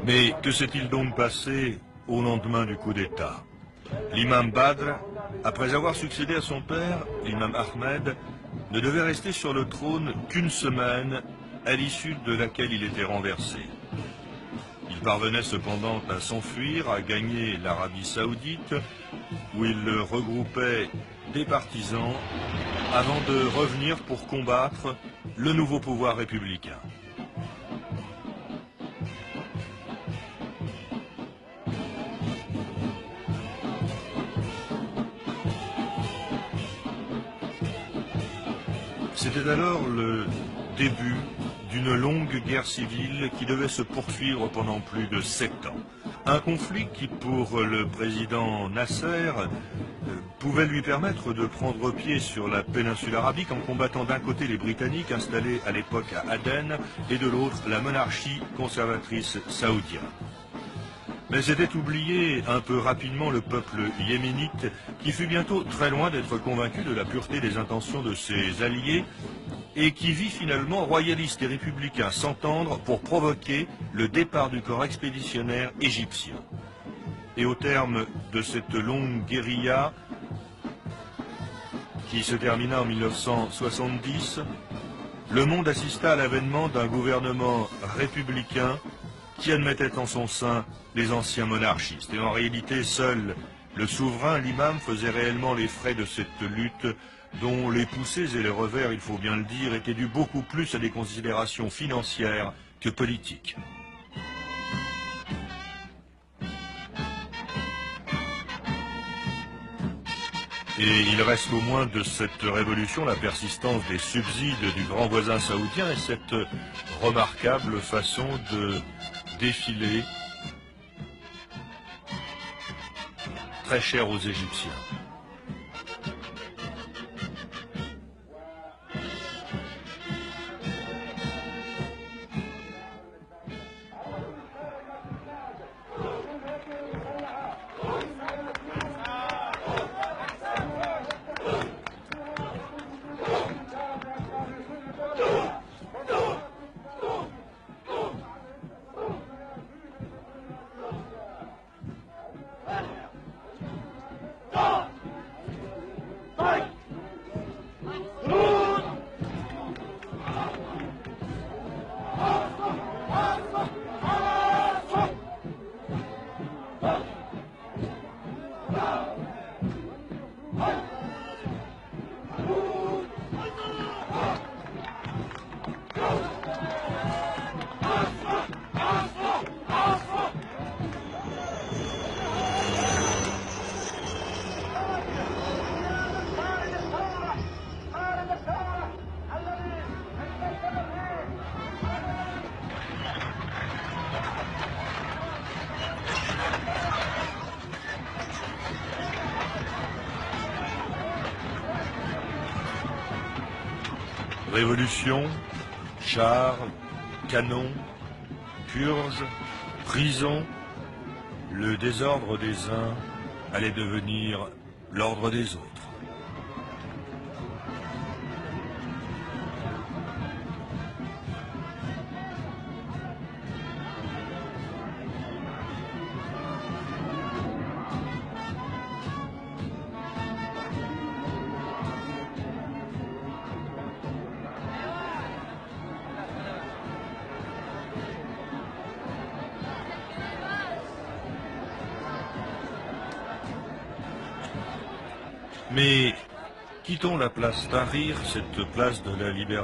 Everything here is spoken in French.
Mais que s'est-il donc passé au lendemain du coup d'État? L'imam Badr, après avoir succédé à son père, l'imam Ahmed, ne devait rester sur le trône qu'une semaine, à l'issue de laquelle il était renversé. Il parvenait cependant à s'enfuir, à gagner l'Arabie Saoudite, où il regroupait des partisans, avant de revenir pour combattre le nouveau pouvoir républicain. C'était alors le début d'une longue guerre civile qui devait se poursuivre pendant plus de 7 ans. Un conflit qui, pour le président Nasser, pouvait lui permettre de prendre pied sur la péninsule arabique en combattant d'un côté les Britanniques installés à l'époque à Aden et de l'autre la monarchie conservatrice saoudienne. Mais c'était oublié un peu rapidement le peuple yéménite qui fut bientôt très loin d'être convaincu de la pureté des intentions de ses alliés et qui vit finalement royalistes et républicains s'entendre pour provoquer le départ du corps expéditionnaire égyptien. Et au terme de cette longue guérilla qui se termina en 1970, le monde assista à l'avènement d'un gouvernement républicain qui admettait en son sein les anciens monarchistes. Et en réalité, seul le souverain, l'imam, faisait réellement les frais de cette lutte dont les poussées et les revers, il faut bien le dire, étaient dus beaucoup plus à des considérations financières que politiques. Et il reste au moins de cette révolution la persistance des subsides du grand voisin saoudien et cette remarquable façon de défiler très cher aux Égyptiens. Révolution, chars, canons, purges, prison, le désordre des uns allait devenir l'ordre des autres. Mais quittons la place Tahrir, cette place de la libération.